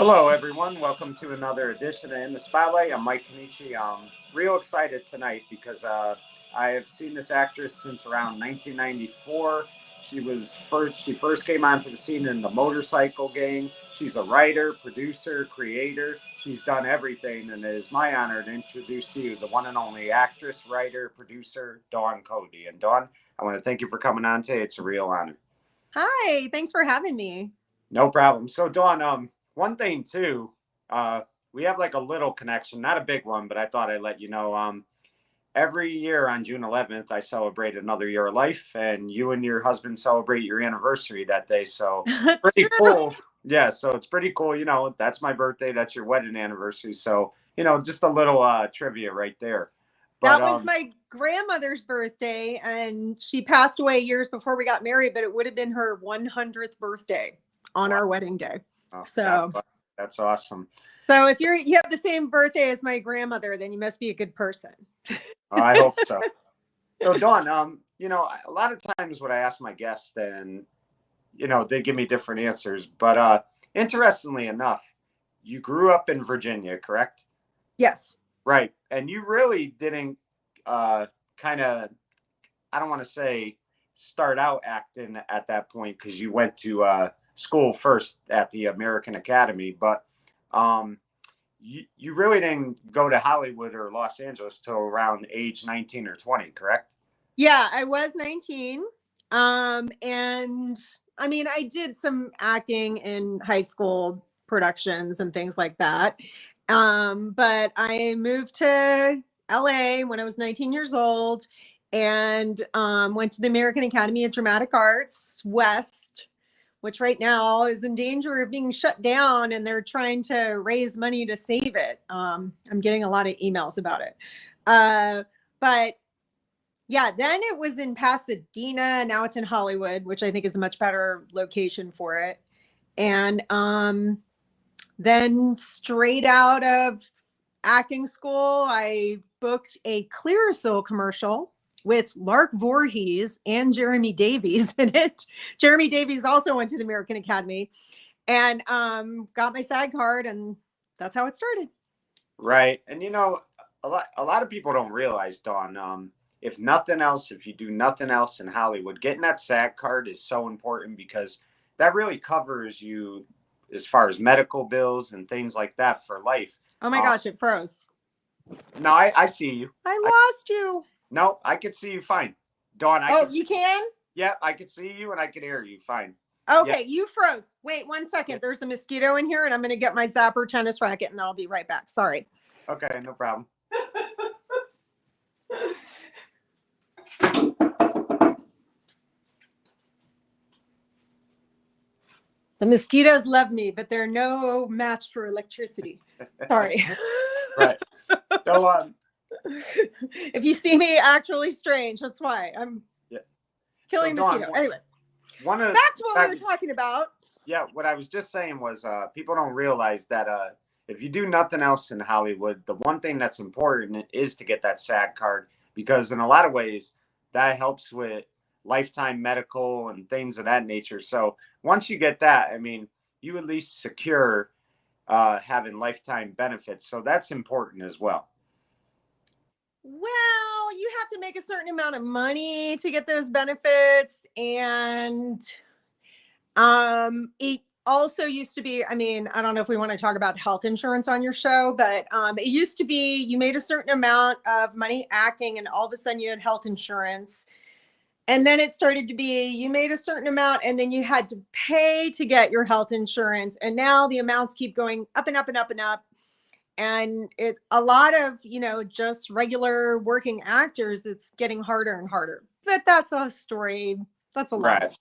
Hello, everyone. Welcome to another edition of In the Spotlight. I'm Mike Kenichi. I'm real excited tonight because I have seen this actress since around 1994. She first came onto the scene in the Motorcycle Gang. She's a writer, producer, creator. She's done everything, and it is my honor to introduce to you the one and only actress, writer, producer, Dawn Cody. And Dawn, I want to thank you for coming on today. It's a real honor. Hi, thanks for having me. No problem. So, Dawn, one thing too, we have like a little connection, not a big one, but I thought I'd let you know. Every year on June 11th, I celebrate another year of life, and you and your husband celebrate your anniversary that day. So, That's pretty true. cool. Yeah, so it's pretty cool. That's my birthday. That's your wedding anniversary. So, just a little trivia right there. But That was my grandmother's birthday, and she passed away years before we got married, but it would have been her 100th birthday on our wedding day. oh, So, that's awesome. so if you have the same birthday as my grandmother, then you must be a good person. I hope so. So, Dawn, a lot of times when I ask my guests, then, they give me different answers. But interestingly enough, you grew up in Virginia, correct? Yes. Right. And you really didn't kind of, I don't want to say start out acting at that point because you went to school first at the American Academy. But you really didn't go to Hollywood or Los Angeles till around age 19 or 20, correct? Yeah, I was 19. And I mean, I did some acting in high school productions and things like that. But I moved to LA when I was 19 years old and went to the American Academy of Dramatic Arts West, which right now is in danger of being shut down, and they're trying to raise money to save it. I'm getting a lot of emails about it. But yeah, then it was in Pasadena. Now it's in Hollywood, which I think is a much better location for it. And then straight out of acting school, I booked a Clearasil commercial with Lark Voorhees and Jeremy Davies in it. Jeremy Davies also went to the American Academy and got my SAG card, and that's how it started. Right. And a lot of people don't realize, Dawn, if nothing else, if you do nothing else in Hollywood, getting that SAG card is so important because that really covers you as far as medical bills and things like that for life. Oh my gosh, it froze. No, I see you. I lost you. No, I can see you fine. Dawn, you can? Yeah, I can see you and I can hear you fine. Okay, you froze. Wait 1 second. There's a mosquito in here, and I'm going to get my Zapper tennis racket, and then I'll be right back. Sorry. Okay, no problem. The mosquitoes love me, but they're no match for electricity. Sorry. Right. So, if you see me actually strange, that's why I'm killing a mosquito. Anyway, back to what we were talking about. Yeah, what I was just saying was people don't realize that if you do nothing else in Hollywood, the one thing that's important is to get that SAG card because in a lot of ways that helps with lifetime medical and things of that nature. So once you get that, I mean, you at least secure having lifetime benefits. So that's important as well. Well, you have to make a certain amount of money to get those benefits. And it also used to be, I mean, I don't know if we want to talk about health insurance on your show, but it used to be you made a certain amount of money acting and all of a sudden you had health insurance. And then it started to be you made a certain amount and then you had to pay to get your health insurance. And now the amounts keep going up and up and up and up. And a lot of, just regular working actors, it's getting harder and harder. But that's a story. That's a lot.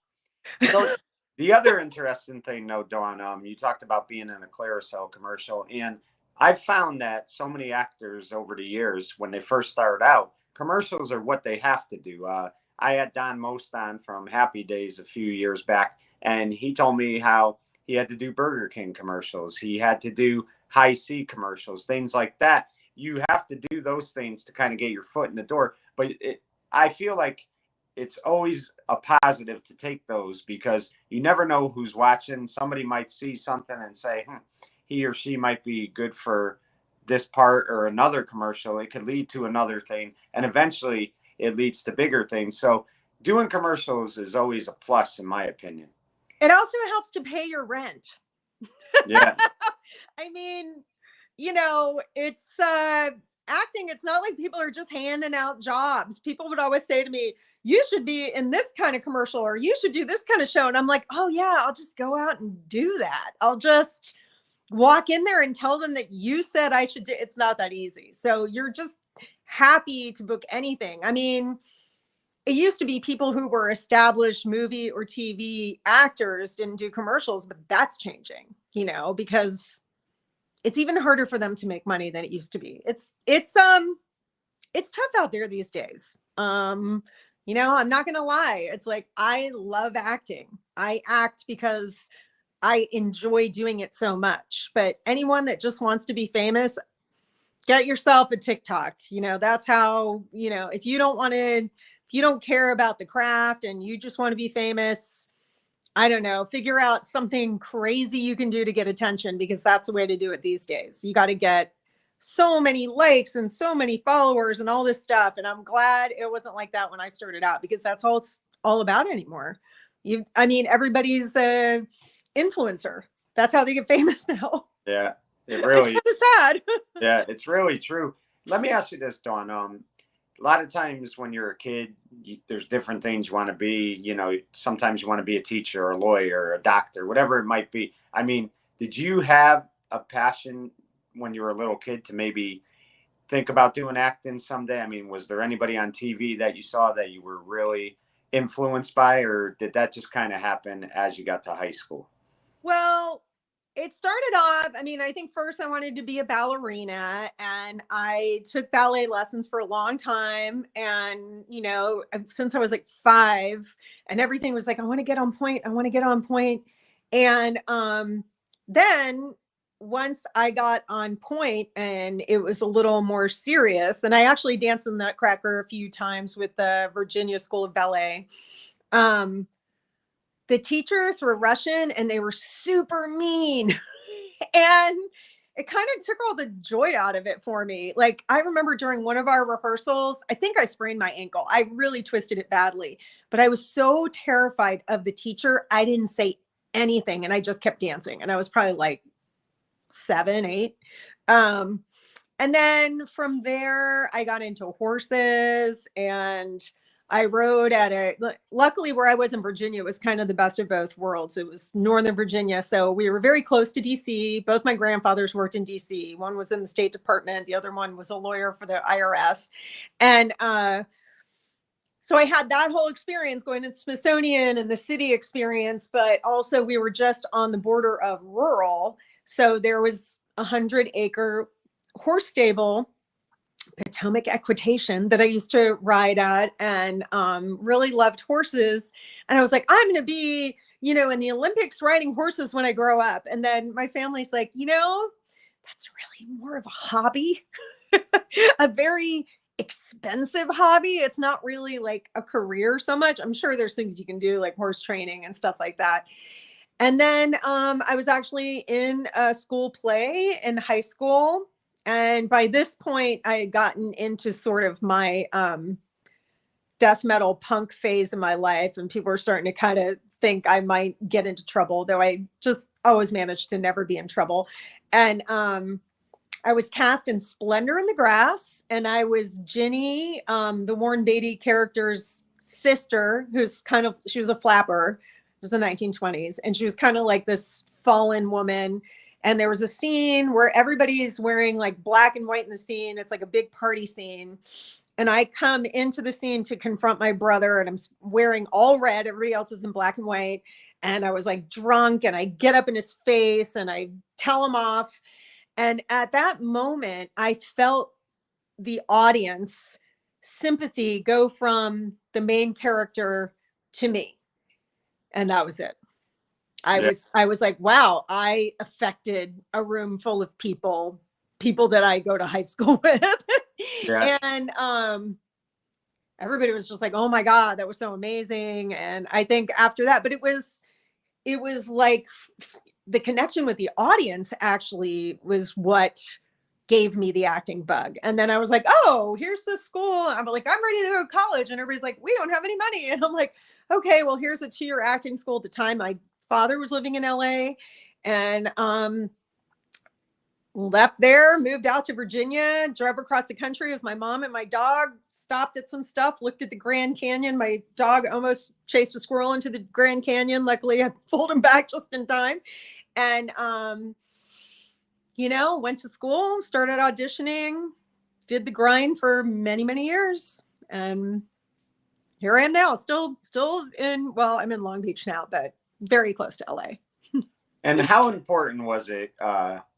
Right. So the other interesting thing, though, Dawn, you talked about being in a Clearasil commercial. And I've found that so many actors over the years, when they first start out, commercials are what they have to do. I had Don Most on from Happy Days a few years back, and he told me how he had to do Burger King commercials. He had to do High C commercials, things like that. You have to do those things to kind of get your foot in the door. But I feel like it's always a positive to take those because you never know who's watching. Somebody might see something and say, he or she might be good for this part or another commercial, it could lead to another thing, and eventually it leads to bigger things. So doing commercials is always a plus, in my opinion. It also helps to pay your rent. Yeah. I mean, it's acting. It's not like people are just handing out jobs. People would always say to me, you should be in this kind of commercial, or you should do this kind of show. And I'm like, oh yeah, I'll just go out and do that. I'll just walk in there and tell them that you said I should do. It's not that easy. So you're just happy to book anything. I mean, it used to be people who were established movie or TV actors didn't do commercials, but that's changing, because it's even harder for them to make money than it used to be. It's tough out there these days. I'm not gonna lie. It's like, I love acting. I act because I enjoy doing it so much. But anyone that just wants to be famous, get yourself a TikTok. That's how, if you don't care about the craft and you just want to be famous, I don't know, figure out something crazy you can do to get attention, because that's the way to do it these days. You got to get so many likes and so many followers and all this stuff. And I'm glad it wasn't like that when I started out, because that's all it's all about anymore. Everybody's a influencer. That's how they get famous now. Yeah, it really it's kind of sad. Yeah, it's really true. Let me ask you this, Dawn. A lot of times when you're a kid, there's different things you want to be. Sometimes you want to be a teacher or a lawyer or a doctor, whatever it might be. I mean, did you have a passion when you were a little kid to maybe think about doing acting someday? I mean, was there anybody on TV that you saw that you were really influenced by, or did that just kind of happen as you got to high school? Well, it started off, I think first I wanted to be a ballerina, and I took ballet lessons for a long time. And, since I was like 5, and everything was like, I want to get on point. I want to get on point. And then once I got on point and it was a little more serious, and I actually danced in the Nutcracker a few times with the Virginia School of Ballet. The teachers were Russian and they were super mean. And it kind of took all the joy out of it for me. Like, I remember during one of our rehearsals, I think I sprained my ankle. I really twisted it badly, but I was so terrified of the teacher, I didn't say anything and I just kept dancing. And I was probably like 7, 8. And then from there, I got into horses, and I rode luckily where I was in Virginia, it was kind of the best of both worlds. It was Northern Virginia. So we were very close to DC. Both my grandfathers worked in DC. One was in the State Department. The other one was a lawyer for the IRS. And so I had that whole experience going to the Smithsonian and the city experience, but also we were just on the border of rural. So there was 100-acre horse stable, Potomac Equitation, that I used to ride at, and really loved horses. And I was like, I'm going to be, in the Olympics riding horses when I grow up. And then my family's like, that's really more of a hobby, a very expensive hobby. It's not really like a career so much. I'm sure there's things you can do like horse training and stuff like that. And then I was actually in a school play in high school. And by this point, I had gotten into sort of my death metal punk phase in my life. And people were starting to kind of think I might get into trouble, though I just always managed to never be in trouble. And I was cast in Splendor in the Grass. And I was Ginny, the Warren Beatty character's sister, she was a flapper. It was the 1920s. And she was kind of like this fallen woman. And there was a scene where everybody's wearing like black and white in the scene. It's like a big party scene. And I come into the scene to confront my brother, and I'm wearing all red. Everybody else is in black and white. And I was like drunk, and I get up in his face and I tell him off. And at that moment, I felt the audience sympathy go from the main character to me. And that was it. I was like, wow, I affected a room full of people that I go to high school with. Yeah. And everybody was just like, oh my God, that was so amazing. And I think after that, but it was like the connection with the audience actually was what gave me the acting bug. And then I was like, oh, here's the school. I'm like, I'm ready to go to college. And everybody's like, we don't have any money. And I'm like, okay, well, here's a 2-year acting school. At the time, my father was living in LA, and left there, moved out to Virginia, drove across the country with my mom and my dog, stopped at some stuff, looked at the Grand Canyon. My dog almost chased a squirrel into the Grand Canyon. Luckily, I pulled him back just in time. And, went to school, started auditioning, did the grind for many, many years. And here I am now, still I'm in Long Beach now, but very close to LA. And how important was it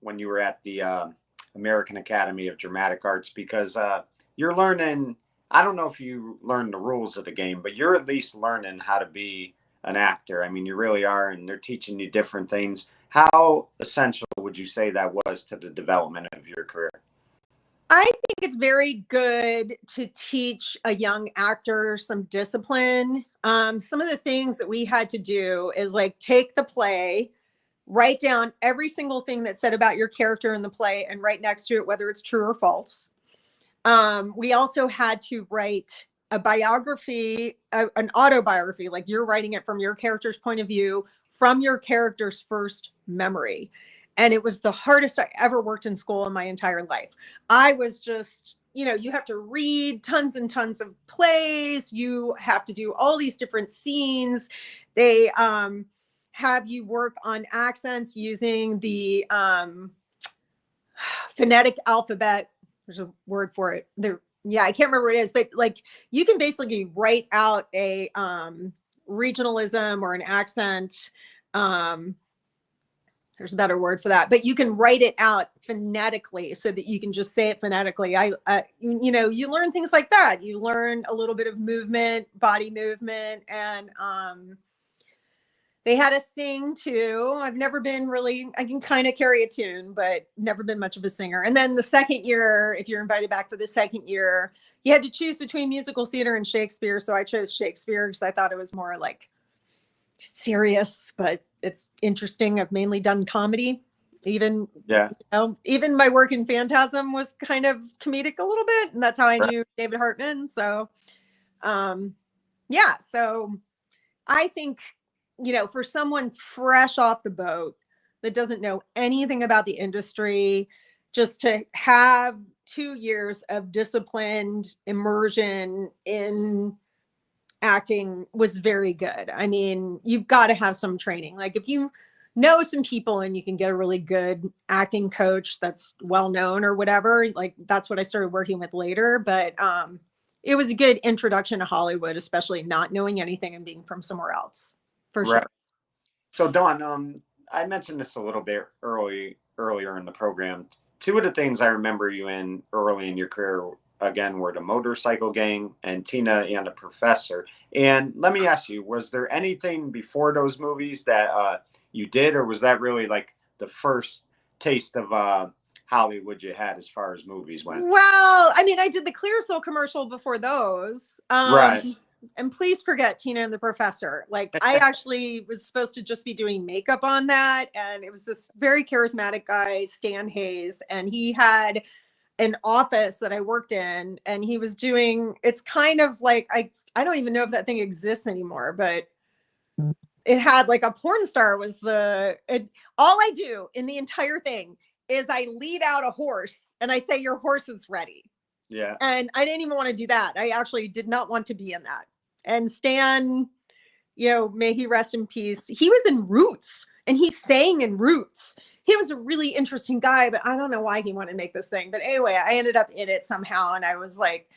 when you were at the American Academy of Dramatic Arts? Because you're learning, I don't know if you learned the rules of the game, but you're at least learning how to be an actor. I mean, you really are, and they're teaching you different things. How essential would you say that was to the development of your career? I think it's very good to teach a young actor some discipline. Some of the things that we had to do is like take the play, write down every single thing that's said about your character in the play, and right next to it, whether it's true or false. We also had to write a biography, an autobiography, like you're writing it from your character's point of view, from your character's first memory. And it was the hardest I ever worked in school in my entire life. I was just, you have to read tons and tons of plays. You have to do all these different scenes. They have you work on accents using the phonetic alphabet. There's a word for it. I can't remember what it is, but like you can basically write out a regionalism or an accent. There's a better word for that, but you can write it out phonetically so that you can just say it phonetically. You learn things like that. You learn a little bit of movement, body movement, and they had us sing too. I've never been I can kind of carry a tune, but never been much of a singer. And then the second year, if you're invited back for the second year, you had to choose between musical theater and Shakespeare. So I chose Shakespeare because I thought it was more like serious, but it's interesting. I've mainly done comedy. Even my work in Phantasm was kind of comedic a little bit, and that's how I knew David Hartman. So so I think for someone fresh off the boat that doesn't know anything about the industry, just to have 2 years of disciplined immersion in acting was very good. I mean, you've got to have some training. Like if you know some people and you can get a really good acting coach that's well known or whatever, like that's what I started working with later. But it was a good introduction to Hollywood, especially not knowing anything and being from somewhere else, for sure. So Dawn, I mentioned this a little bit earlier in the program. Two of the things I remember you in early in your career, again, were the Motorcycle Gang and Tina and the Professor. And let me ask you, was there anything before those movies that you did, or was that really like the first taste of Hollywood you had as far as movies went? Well, I mean, I did the Clearasil commercial before those. Right. And please forget Tina and the Professor. Like I actually was supposed to just be doing makeup on that. And it was this very charismatic guy, Stan Hayes, and he had an office that I worked in, and he was doing, it's kind of like, I don't even know if that thing exists anymore, but it had like a porn star was all I do in the entire thing is I lead out a horse and I say, your horse is ready. Yeah. And I didn't even want to do that. I actually did not want to be in that. And Stan, may he rest in peace. He was in Roots and he sang in Roots. He was a really interesting guy, but I don't know why he wanted to make this thing. But anyway, I ended up in it somehow. And I was like,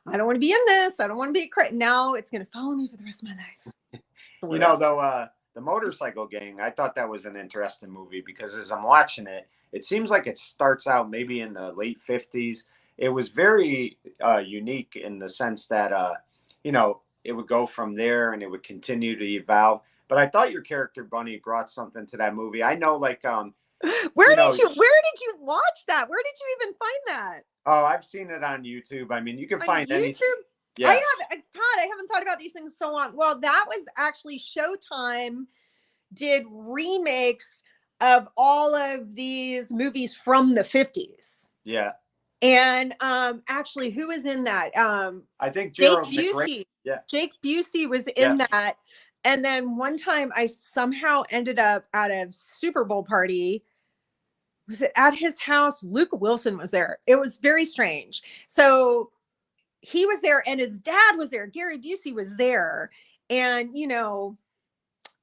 I don't want to be in this. I don't want to be now it's going to follow me for the rest of my life. The Motorcycle Gang, I thought that was an interesting movie because as I'm watching it, it seems like it starts out maybe in the late 50s. It was very unique in the sense that, it would go from there and it would continue to evolve. But I thought your character Bunny brought something to that movie. I know, like, where did you watch that? Where did you even find that? Oh, I've seen it on YouTube. I mean, you can find YouTube. anything. Yeah. I haven't thought about these things so long. Well, that was actually Showtime did remakes of all of these movies from the 50s. Yeah. And actually, who was in that? I think Jake Gerald McRae. Busey. Yeah. Jake Busey was Yeah. in that. And then one time I somehow ended up at a Super Bowl party. Was it at his house? Luke Wilson was there. It was very strange. So he was there and his dad was there. Gary Busey was there. And, you know,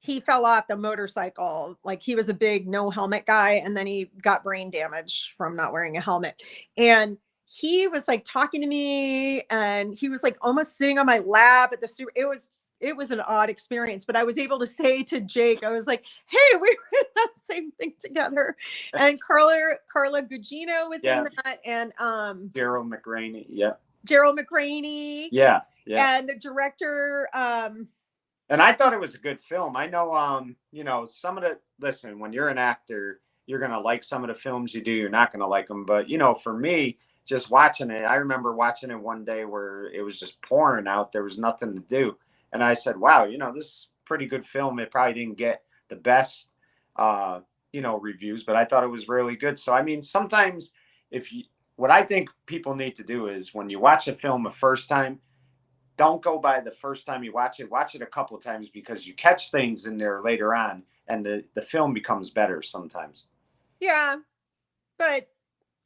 he fell off the motorcycle. Like he was a big no helmet guy. And then he got brain damage from not wearing a helmet. And he was like talking to me and he was like almost sitting on my lap at the super. It was an odd experience, but I was able to say to Jake, I was like, hey, we were in that same thing together. And Carla Gugino was in that. And Gerald McRaney. Yeah. Gerald McRaney. Yeah. Yeah. And the director, and I thought it was a good film. I know, you know, listen, when you're an actor, you're going to like some of the films you do. You're not going to like them. But, you know, for me, just watching it, I remember watching it one day where it was just pouring out. There was nothing to do. And I said, wow, you know, this is a pretty good film. It probably didn't get the best, you know, reviews, but I thought it was really good. So, I mean, sometimes what I think people need to do is when you watch a film a first time, don't go by the first time you watch it a couple of times because you catch things in there later on and the film becomes better sometimes. Yeah. But,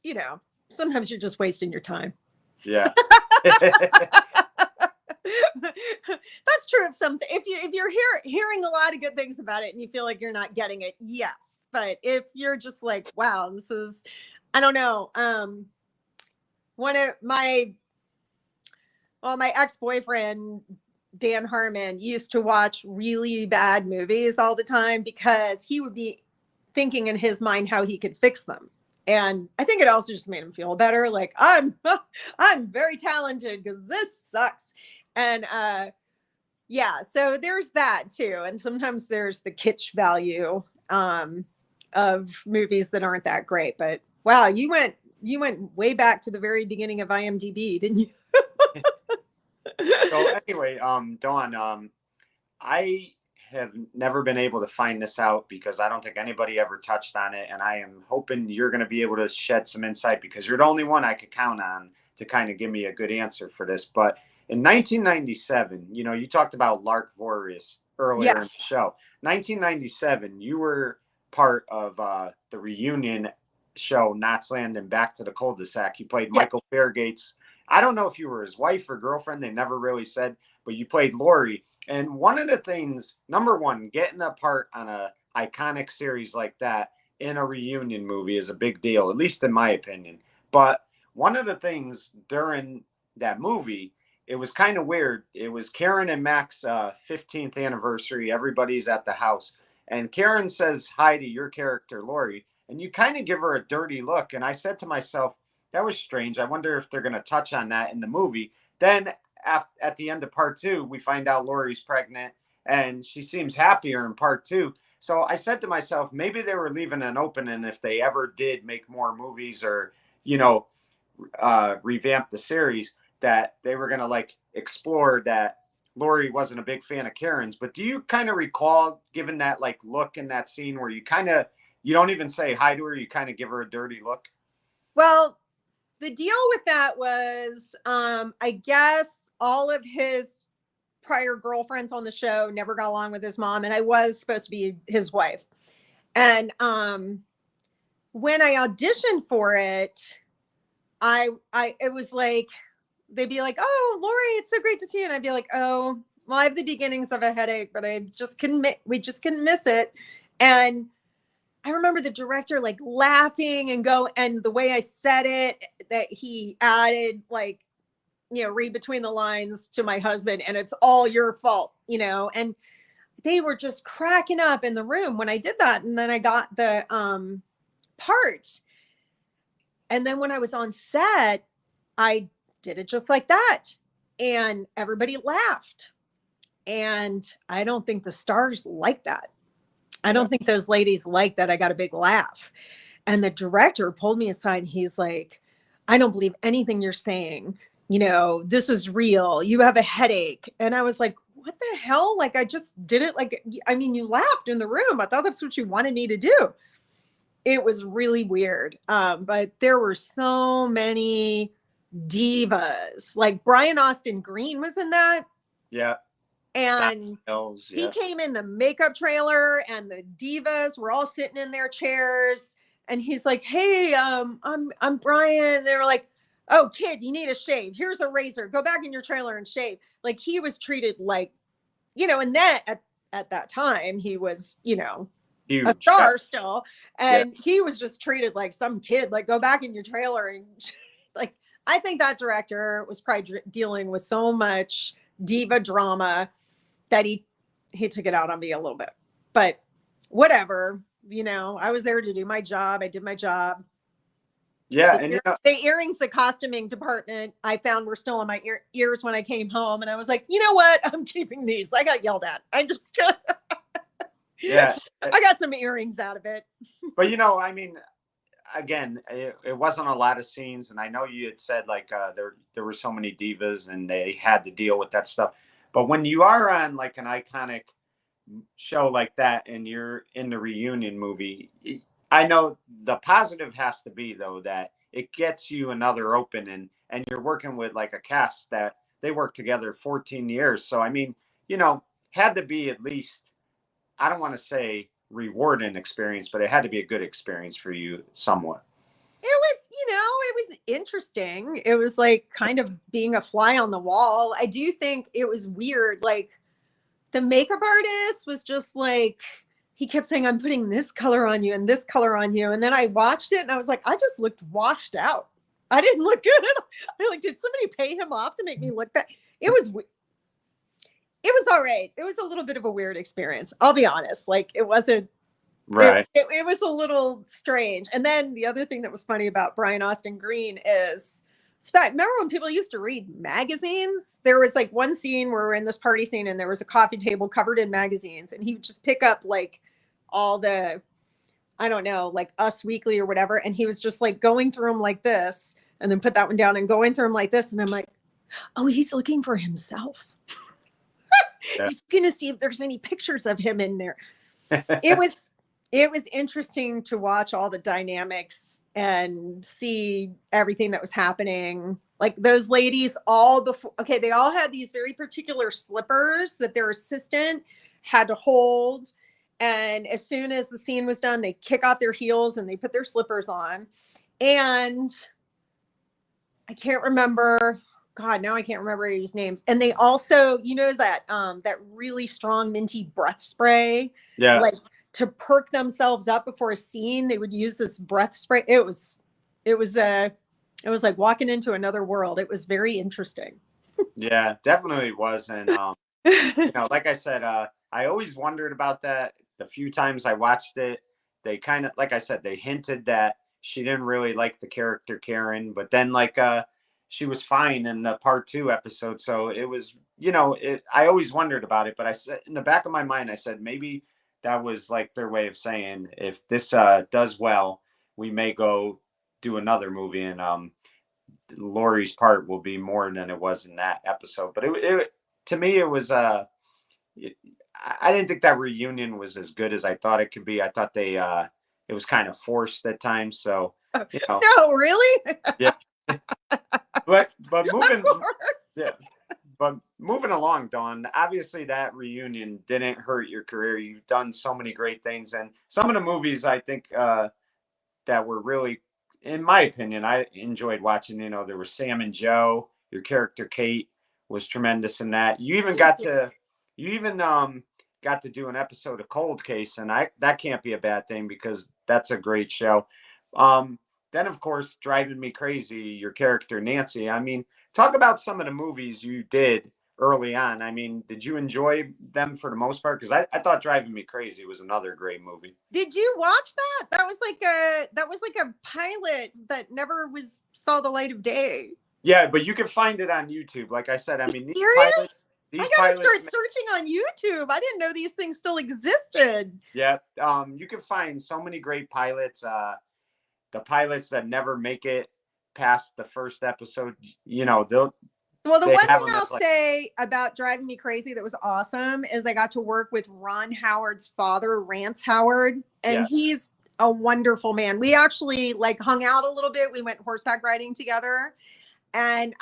you know, sometimes you're just wasting your time. Yeah. That's true of something. If you're hearing a lot of good things about it and you feel like you're not getting it, yes. But if you're just like, wow, this is, I don't know. One of my ex-boyfriend, Dan Harmon, used to watch really bad movies all the time because he would be thinking in his mind how he could fix them. And I think it also just made him feel better. Like I'm very talented because this sucks. And yeah, so there's that too. And sometimes there's the kitsch value of movies that aren't that great. But wow, you went way back to the very beginning of IMDb, didn't you? So anyway, Dawn, I have never been able to find this out because I don't think anybody ever touched on it. And I am hoping you're going to be able to shed some insight because you're the only one I could count on to kind of give me a good answer for this. But in 1997, you know, you talked about Lark Voorhees earlier in the show. 1997, you were part of the reunion show, Knots Landing, Back to the Cul-de-Sac. You played Michael Fairgate's. I don't know if you were his wife or girlfriend. They never really said, but you played Lori. And one of the things, number one, getting a part on a iconic series like that in a reunion movie is a big deal, at least in my opinion. But one of the things during that movie, it was kind of weird. It was Karen and Mac's 15th anniversary. Everybody's at the house. And Karen says hi to your character, Lori. And you kind of give her a dirty look. And I said to myself, that was strange. I wonder if they're going to touch on that in the movie. Then at the end of part 2, we find out Lori's pregnant and she seems happier in part 2. So I said to myself, maybe they were leaving an opening if they ever did make more movies or, you know, revamp the series, that they were going to like explore that Lori wasn't a big fan of Karen's. But do you kind of recall giving that like look in that scene where you don't even say hi to her, you kind of give her a dirty look? Well, the deal with that was, I guess all of his prior girlfriends on the show never got along with his mom, and I was supposed to be his wife. And when I auditioned for it, it was like, they'd be like, "Oh, Lori, it's so great to see you," and I'd be like, "Oh, well, I have the beginnings of a headache, but we just couldn't miss it." And I remember the director like laughing and the way I said it, that he added like, you know, read between the lines to my husband, and it's all your fault, you know, and they were just cracking up in the room when I did that. And then I got the part. And then when I was on set, I did it just like that. And everybody laughed. And I don't think the stars like that. I don't think those ladies like that I got a big laugh. And the director pulled me aside and he's like, "I don't believe anything you're saying. You know, this is real. You have a headache." And I was like, what the hell? Like, I just did it. Like, I mean, you laughed in the room. I thought that's what you wanted me to do. It was really weird. But there were so many divas. Like Brian Austin Green was in that. Yeah. And Hills, he yeah. came in the makeup trailer, and the divas were all sitting in their chairs. And he's like, "Hey, I'm Brian." They were like, "Oh, kid, you need a shave. Here's a razor. Go back in your trailer and shave." Like, he was treated like, and that at that time he was, a Huge. star still, Yeah. and he was just treated like some kid. Like, go back in your trailer and like, I think that director was probably dealing with so much diva drama that he took it out on me a little bit. But whatever, I was there to do my job. I did my job. Yeah, The, and the earrings, the costuming department, I found were still in my ears when I came home, and I was like, you know what? I'm keeping these. I got yelled at. I just, yeah. I got some earrings out of it. But I mean, again, it wasn't a lot of scenes, and I know you had said like there were so many divas, and they had to deal with that stuff. But when you are on like an iconic show like that, and you're in the reunion movie, I know the positive has to be though that it gets you another opening, and you're working with like a cast that they worked together 14 years. So I mean, had to be at least, I don't want to say rewarding experience, but it had to be a good experience for you somewhat. It was, it was interesting. It was like kind of being a fly on the wall. I do think it was weird. Like, the makeup artist was just like, he kept saying, "I'm putting this color on you and this color on you." And then I watched it and I was like, I just looked washed out. I didn't look good at all. I like, did somebody pay him off to make me look bad? It was all right. It was a little bit of a weird experience. I'll be honest. Like, it wasn't, Right. it was a little strange. And then the other thing that was funny about Brian Austin Green is, remember when people used to read magazines? There was like one scene where we're in this party scene and there was a coffee table covered in magazines, and he would just pick up like all the, I don't know, like Us Weekly or whatever. And he was just like going through them like this and then put that one down and going through them like this. And I'm like, oh, he's looking for himself. Yeah. He's going to see if there's any pictures of him in there. It was interesting to watch all the dynamics and see everything that was happening. Like, those ladies they all had these very particular slippers that their assistant had to hold. And as soon as the scene was done, they kick off their heels and they put their slippers on. And I can't remember. God, now I can't remember anybody's names. And they also, that really strong minty breath spray. Yeah. Like, to perk themselves up before a scene, they would use this breath spray. It was like walking into another world. It was very interesting. Yeah, definitely was. And like I said, I always wondered about that. The few times I watched it, they kind of, like I said, they hinted that she didn't really like the character Karen, but then like she was fine in the part 2 episode. So it was, I always wondered about it, but I said in the back of my mind, I said maybe that was like their way of saying, if this does well, we may go do another movie, and Lori's part will be more than it was in that episode. But it to me, it was I didn't think that reunion was as good as I thought it could be. I thought it was kind of forced at times. So No, really? yeah. But moving, Of course. yeah. But moving along, Dawn, obviously that reunion didn't hurt your career. You've done so many great things, and some of the movies I think that were really, in my opinion, I enjoyed watching. There was Sam and Joe. Your character Kate was tremendous in that. You even got to do an episode of Cold Case, and that can't be a bad thing because that's a great show. Then of course, Driving Me Crazy, your character Nancy. I mean, talk about some of the movies you did early on. I mean, did you enjoy them for the most part? Because I thought Driving Me Crazy was another great movie. Did you watch that? That was like a pilot that never saw the light of day. Yeah, but you can find it on YouTube. Like I said, I mean, serious? These I gotta pilots, start searching on YouTube. I didn't know these things still existed. Yeah, you can find so many great pilots. The pilots that never make it past the first episode, Well, the They one have thing them I'll as like, say about driving me crazy that was awesome is I got to work with Ron Howard's father, Rance Howard, and yes. he's a wonderful man. We actually like hung out a little bit. We went horseback riding together. And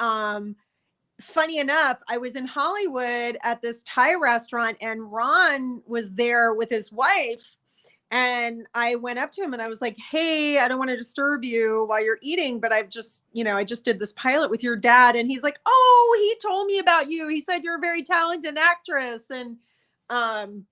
funny enough, I was in Hollywood at this Thai restaurant and Ron was there with his wife. And I went up to him and I was like, "Hey, I don't want to disturb you while you're eating, but I've just, I just did this pilot with your dad." And he's like, "Oh, he told me about you. He said you're a very talented actress." Um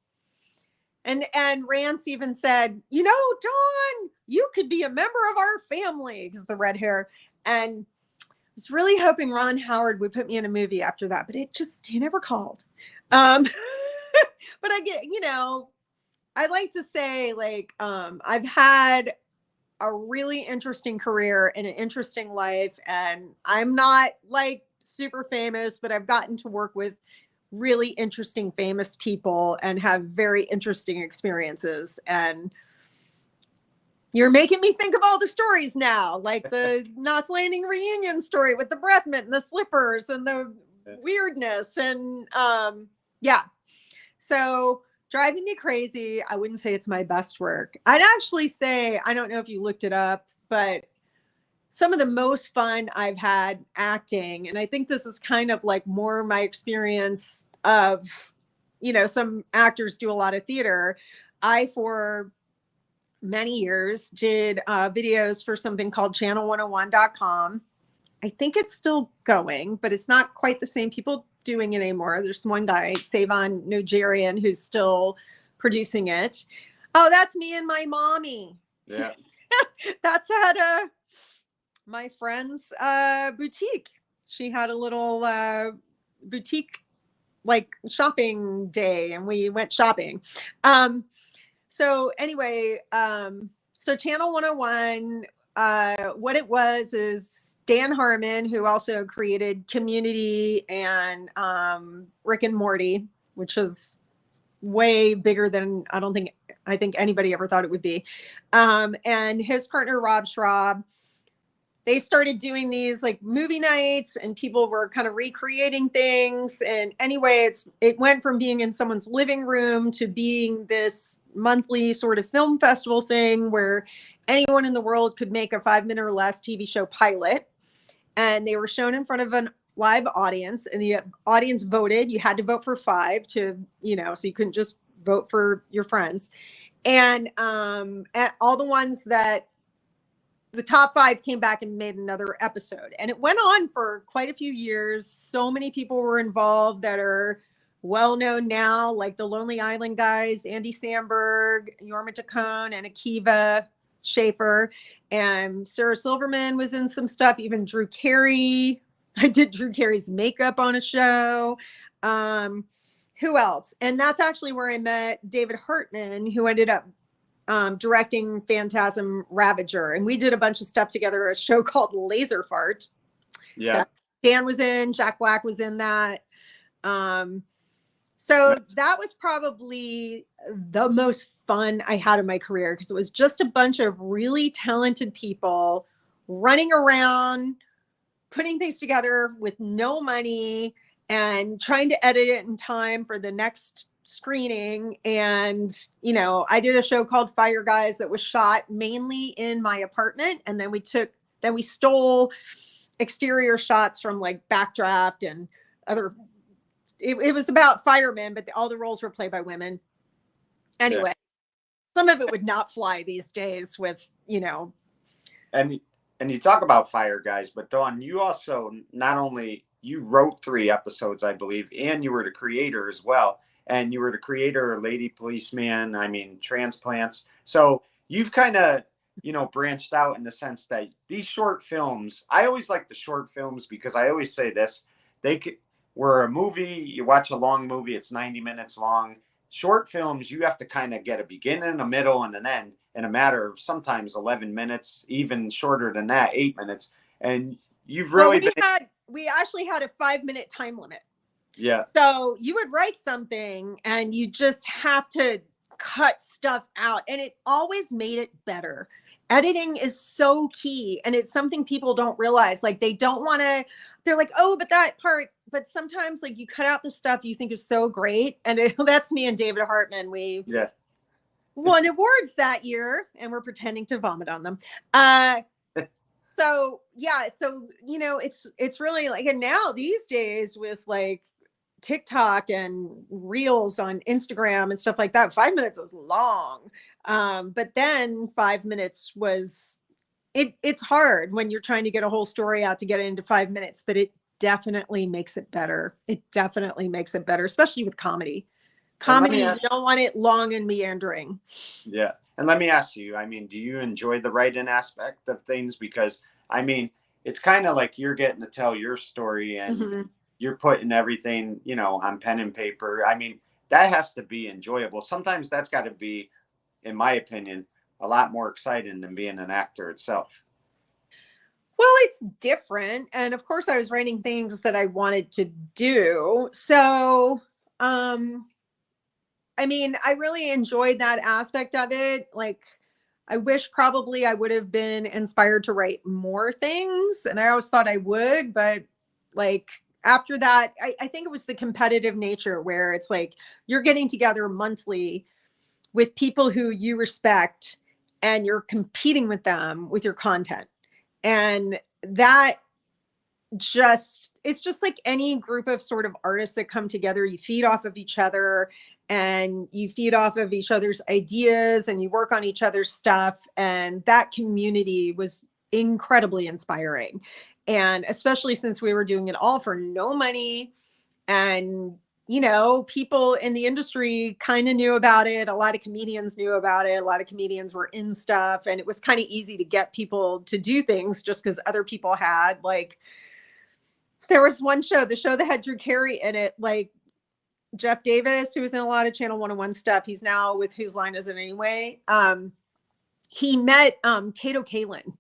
and Rance even said, "Dawn, you could be a member of our family," because the red hair. And I was really hoping Ron Howard would put me in a movie after that, but he never called. Um but I get, I like to say like I've had a really interesting career and an interesting life, and I'm not like super famous, but I've gotten to work with really interesting famous people and have very interesting experiences. And you're making me think of all the stories now, like the Knots Landing reunion story with the breath mint and the slippers and the weirdness. And yeah, so driving me crazy. I wouldn't say it's my best work. I'd actually say, I don't know if you looked it up, but some of the most fun I've had acting, and I think this is kind of like more my experience of, some actors do a lot of theater. I, for many years, did videos for something called channel101.com. I think it's still going, but it's not quite the same people doing it anymore. There's one guy, Savon Nigerian, who's still producing it. Oh, that's me and my mommy. Yeah. That's at my friend's boutique. She had a little boutique like shopping day, and we went shopping. So anyway, so Channel 101, what it was is Dan Harmon, who also created Community and Rick and Morty, which is way bigger than I think anybody ever thought it would be. And his partner, Rob Schraub, they started doing these like movie nights, and people were kind of recreating things. And anyway, it went from being in someone's living room to being this monthly sort of film festival thing where anyone in the world could make a 5-minute or less TV show pilot. And they were shown in front of a live audience, and the audience voted. You had to vote for 5 to, so you couldn't just vote for your friends. And all the ones that the top 5 came back and made another episode, and it went on for quite a few years. So many people were involved that are well known now, like the Lonely Island guys, Andy Samberg, Yorma Tacone, and Akiva Schaffer, and Sarah Silverman was in some stuff. Even Drew Carey. I did Drew Carey's makeup on a show. Who else? And that's actually where I met David Hartman, who ended up directing Phantasm Ravager. And we did a bunch of stuff together, a show called Laser Fart. Yeah. Dan was in, Jack Black was in that. So that was probably the most fun I had in my career, because it was just a bunch of really talented people running around, putting things together with no money and trying to edit it in time for the next screening. And I did a show called Fire Guys that was shot mainly in my apartment, and then we stole exterior shots from like Backdraft and other. It was about firemen, but all the roles were played by women. Anyway, some of it would not fly these days with And you talk about Fire Guys, but Dawn, you also not only you wrote 3 episodes, I believe, and you were the creator as well. And you were the creator of Lady Policeman, Transplants. So you've kind of, branched out in the sense that these short films, I always like the short films because I always say this, where a movie, you watch a long movie, it's 90 minutes long. Short films, you have to kind of get a beginning, a middle, and an end in a matter of sometimes 11 minutes, even shorter than that, 8 minutes. And you've really we actually had a 5-minute time limit. Yeah. So you would write something and you just have to cut stuff out, and it always made it better. Editing is so key, and it's something people don't realize. Like they don't want to, they're like, oh, but that part, but sometimes like you cut out the stuff you think is so great. And that's me and David Hartman. We won awards that year, and we're pretending to vomit on them. So yeah, so you know, it's really like, and now these days with like TikTok and reels on Instagram and stuff like that, 5 minutes is long. But then 5 minutes was it's hard when you're trying to get a whole story out to get it into 5 minutes, but it definitely makes it better. It definitely makes it better, especially with comedy. Comedy, you don't want it long and meandering. Yeah. And let me ask you, I mean, do you enjoy the writing aspect of things? Because I mean, it's kind of like you're getting to tell your story and you're putting everything, you know, on pen and paper. I mean, that has to be enjoyable. Sometimes that's got to be, in my opinion, a lot more exciting than being an actor itself. Well, it's different. And of course, I was writing things that I wanted to do. So, I mean, I really enjoyed that aspect of it. Like, I wish probably I would have been inspired to write more things. And I always thought I would, but like after that, I think it was the competitive nature where it's like you're getting together monthly with people who you respect and you're competing with them with your content. And that it's just like any group of sort of artists that come together. You feed off of each other and you feed off of each other's ideas and you work on each other's stuff. And that community was incredibly inspiring. And especially since we were doing it all for no money, and you know, people in the industry kind of knew about it. A lot of comedians knew about it. A lot of comedians were in stuff, and it was kind of easy to get people to do things just because other people had. Like, there was one show, the show that had Drew Carey in it, like Jeff Davis, who was in a lot of Channel 101 stuff. He's now with Whose Line Is It Anyway? He met Kato Kalin.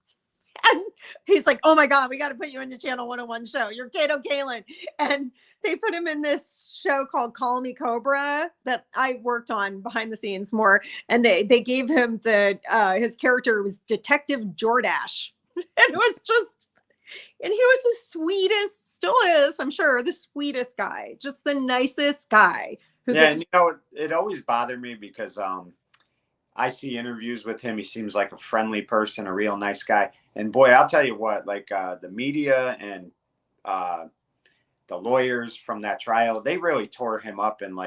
And he's like, oh my God, we got to put you in the Channel 101 show. You're Kato Kalin. And they put him in this show called Call Me Cobra that I worked on behind the scenes more. And they gave him his character was Detective Jordash. And it was just, and he was the sweetest, still is, I'm sure, the sweetest guy, just the nicest guy. And you know, it always bothered me because I see interviews with him. He seems like a friendly person, a real nice guy. And boy, I'll tell you what, like the media and the lawyers from that trial, they really tore him up and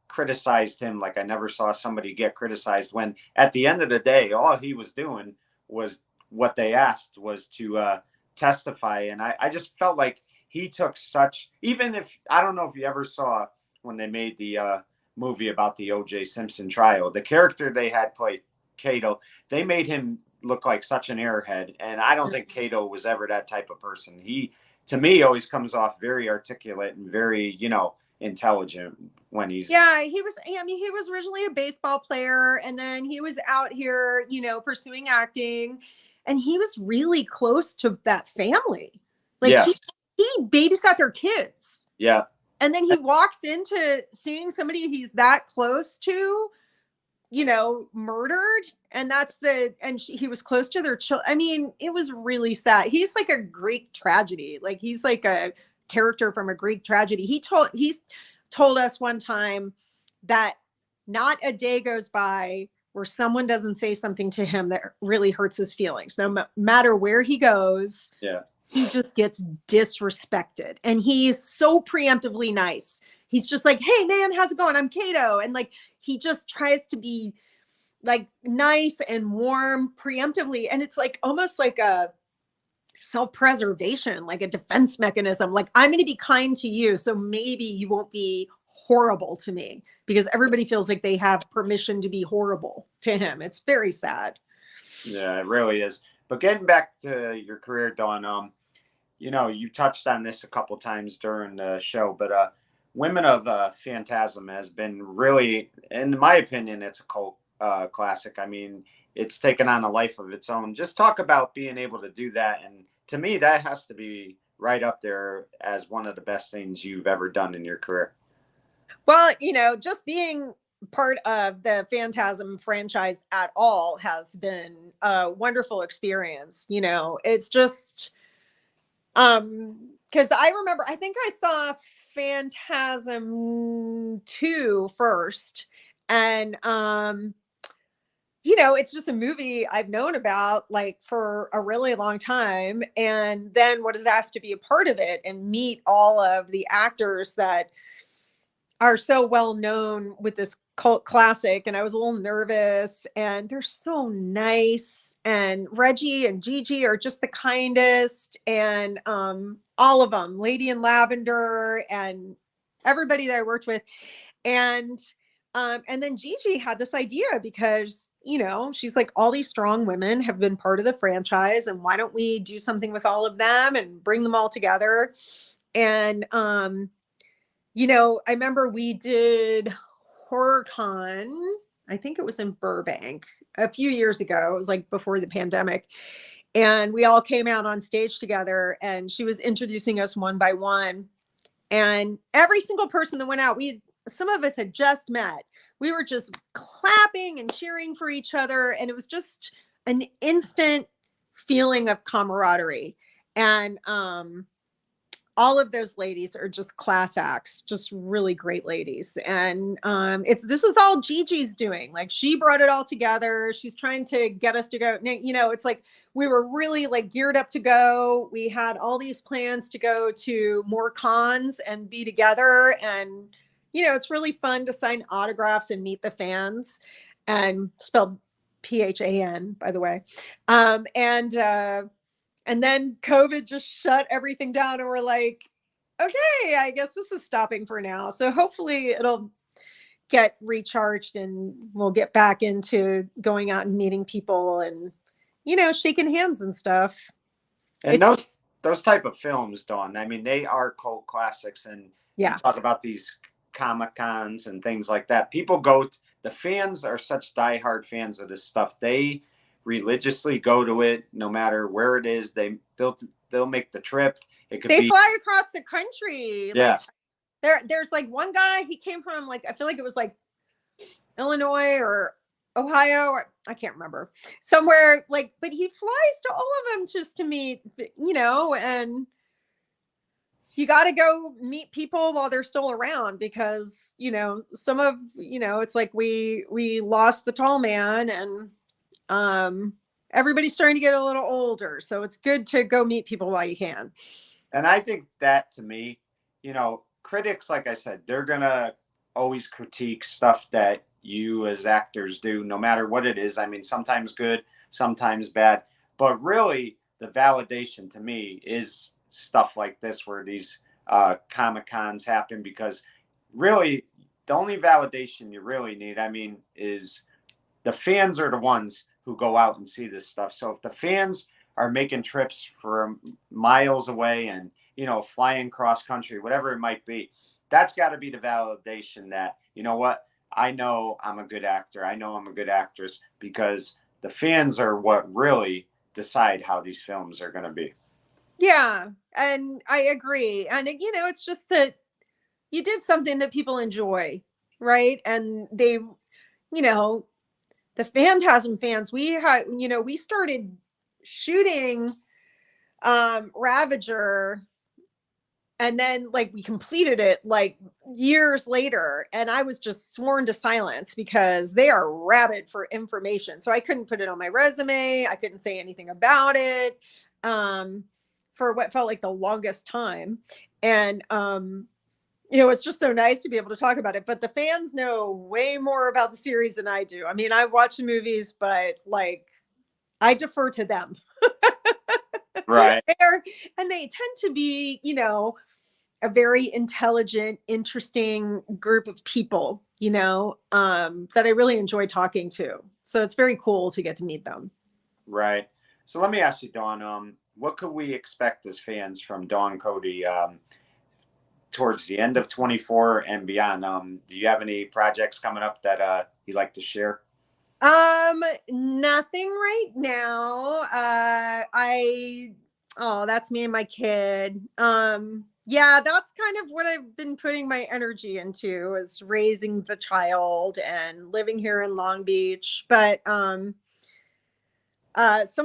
criticized him like I never saw somebody get criticized, when at the end of the day, all he was doing was what they asked was to testify. And I just felt like he took such, even if, I don't know if you ever saw when they made the movie about the O.J. Simpson trial, the character they had play Cato, they made him look like such an airhead. And I don't think Cato was ever that type of person. He, to me, always comes off very articulate and very, you know, intelligent when he's. Yeah, he was, I mean, he was originally a baseball player, and then he was out here, you know, pursuing acting, and he was really close to that family. Like, yes. he babysat their kids. Yeah. And then he walks into seeing somebody he's that close to, you know, murdered. And he was close to their children. I mean, it was really sad. He's like a Greek tragedy. Like, he's like a character from a Greek tragedy. He's told us one time that not a day goes by where someone doesn't say something to him that really hurts his feelings. No matter where he goes. Yeah. He just gets disrespected, and he's so preemptively nice. He's just like, hey man, how's it going? I'm Cato. And like, he just tries to be like nice and warm preemptively. And it's like almost like a self-preservation, like a defense mechanism. Like, I'm going to be kind to you, so maybe you won't be horrible to me, because everybody feels like they have permission to be horrible to him. It's very sad. Yeah, it really is. But getting back to your career, Dawn, you know, you touched on this a couple times during the show, but Women of Phantasm has been really, in my opinion, it's a cult classic. I mean, it's taken on a life of its own. Just talk about being able to do that. And to me, that has to be right up there as one of the best things you've ever done in your career. Well, you know, just being part of the Phantasm franchise at all has been a wonderful experience. You know, it's just because I remember, I think I saw Phantasm 2 first, and you know, it's just a movie I've known about like for a really long time. And then what is asked to be a part of it and meet all of the actors that are so well known with this cult classic. And I was a little nervous, and they're so nice. And Reggie and Gigi are just the kindest. And all of them, Lady in Lavender and everybody that I worked with. And then Gigi had this idea because, you know, she's like, all these strong women have been part of the franchise, and why don't we do something with all of them and bring them all together? And you know, I remember we did HorrorCon, I think it was in Burbank a few years ago. It was like before the pandemic. And we all came out on stage together, and she was introducing us one by one. And every single person that went out, some of us had just met. We were just clapping and cheering for each other. And it was just an instant feeling of camaraderie. And all of those ladies are just class acts, just really great ladies. And this is all Gigi's doing. Like, she brought it all together. She's trying to get us to go. You know, it's like we were really like geared up to go. We had all these plans to go to more cons and be together. And, you know, it's really fun to sign autographs and meet the fans, and spelled PHAN, by the way. And then COVID just shut everything down, and we're like, okay, I guess this is stopping for now. So hopefully it'll get recharged, and we'll get back into going out and meeting people and, you know, shaking hands and stuff. And those type of films, Dawn, I mean, they are cult classics. And Yeah. you talk about these Comic Cons and things like that. People the fans are such diehard fans of this stuff. They religiously go to it no matter where it is. They'll make the trip. They fly across the country. Yeah. Like there's like one guy, he came from like, I feel like it was like Illinois or Ohio, or I can't remember, somewhere like, but he flies to all of them just to meet, you know, and you got to go meet people while they're still around, because, you know, it's like we lost the tall man, and everybody's starting to get a little older, so it's good to go meet people while you can. And I think that, to me, you know, critics, like I said, they're gonna always critique stuff that you as actors do, no matter what it is. I mean, sometimes good, sometimes bad, but really the validation to me is stuff like this, where these Comic Cons happen, because really the only validation you really need, I mean, is the fans are the ones who go out and see this stuff. So if the fans are making trips from miles away and, you know, flying cross country, whatever it might be, that's got to be the validation that, you know what, I know I'm a good actor. I know I'm a good actress, because the fans are what really decide how these films are going to be. Yeah. And I agree. And, you know, it's just that you did something that people enjoy, right? And they, you know, the Phantasm fans, we started shooting Ravager, and then like we completed it like years later, and I was just sworn to silence because they are rabid for information. So I couldn't put it on my resume. I couldn't say anything about it for what felt like the longest time. And you know, it's just so nice to be able to talk about it. But the fans know way more about the series than I do. I mean, I've watched the movies, but like I defer to them. Right. And they tend to be, you know, a very intelligent, interesting group of people, you know, that I really enjoy talking to. So it's very cool to get to meet them. Right. So let me ask you, Dawn, what could we expect as fans from Dawn Cody towards the end of 24 and beyond? Do you have any projects coming up that you'd like to share? Nothing right now. That's me and my kid. Yeah, that's kind of what I've been putting my energy into, is raising the child and living here in Long Beach. But some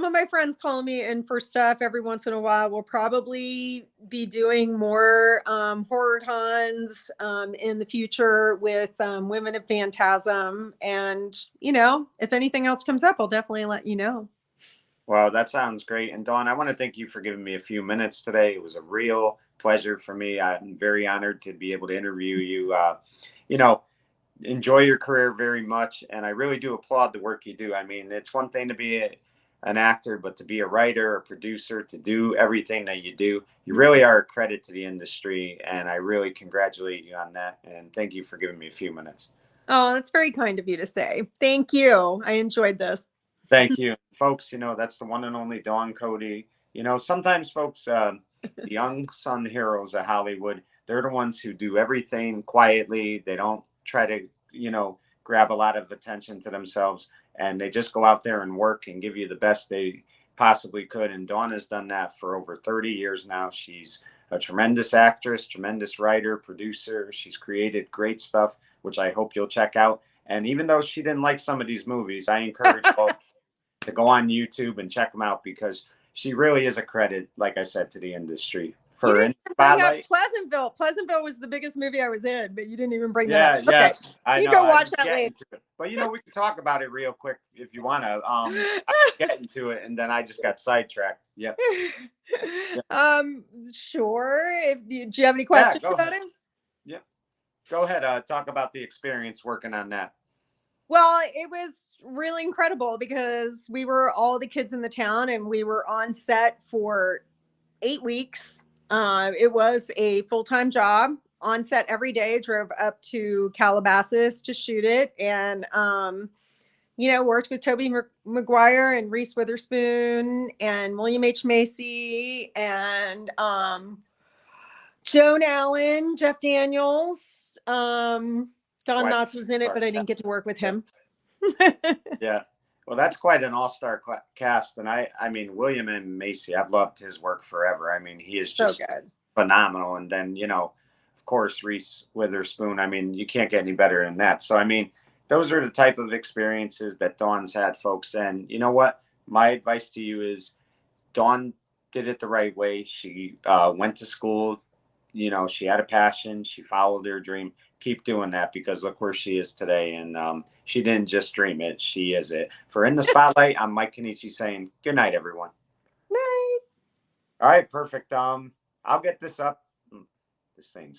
of my friends call me in for stuff every once in a while. We'll probably be doing more horror cons in the future with Women of Phantasm. And, if anything else comes up, I'll definitely let you know. Well, that sounds great. And Dawn, I want to thank you for giving me a few minutes today. It was a real pleasure for me. I'm very honored to be able to interview you. You know, enjoy your career very much, and I really do applaud the work you do. I mean, it's one thing to be an actor, but to be a writer, a producer, to do everything that you do, you really are a credit to the industry, and I really congratulate you on that. And thank you for giving me a few minutes. Oh, that's very kind of you to say. Thank you. I enjoyed this. Thank you, folks. That's the one and only Dawn Cody. Sometimes folks, the unsung heroes of Hollywood, they're the ones who do everything quietly. They don't try to, grab a lot of attention to themselves, and they just go out there and work and give you the best they possibly could. And Dawn has done that for over 30 years now. She's a tremendous actress, tremendous writer, producer. She's created great stuff, which I hope you'll check out. And even though she didn't like some of these movies, I encourage folks to go on YouTube and check them out, because she really is a credit, like I said, to the industry. You For didn't in even bring up Spotlight, Pleasantville. Pleasantville was the biggest movie I was in, but you didn't even bring that up. yeah, Okay. yes, I You know. go I watch was that later. getting to it, but we can talk about it real quick if you want to. I was getting to it, and then I just got sidetracked. Yep. Yeah. Sure. Do you have any Yeah. questions Go about ahead. him? Yep. Go ahead. Talk about the experience working on that. Well, it was really incredible because we were all the kids in the town and we were on set for 8 weeks. It was a full-time job, on set every day, drove up to Calabasas to shoot it. And, worked with Toby Maguire and Reese Witherspoon and William H. Macy and Joan Allen, Jeff Daniels. Don Quite Knotts was in it, part. but I Yeah. didn't get to work with Yeah. him. Yeah. Well, that's quite an all-star cast, and I mean, William M. Macy. I've loved his work forever. I mean, he is So just good. phenomenal. And then, of course, Reese Witherspoon. I mean, you can't get any better than that. So, I mean, those are the type of experiences that Dawn's had, folks. And you know what? My advice to you is, Dawn did it the right way. She went to school. She had a passion. She followed her dream. Keep doing that, because look where she is today. And she didn't just dream it. She is it. For In the Spotlight, I'm Mike Kenichi saying good night, everyone. Night. All right, perfect. I'll get this up. This thing's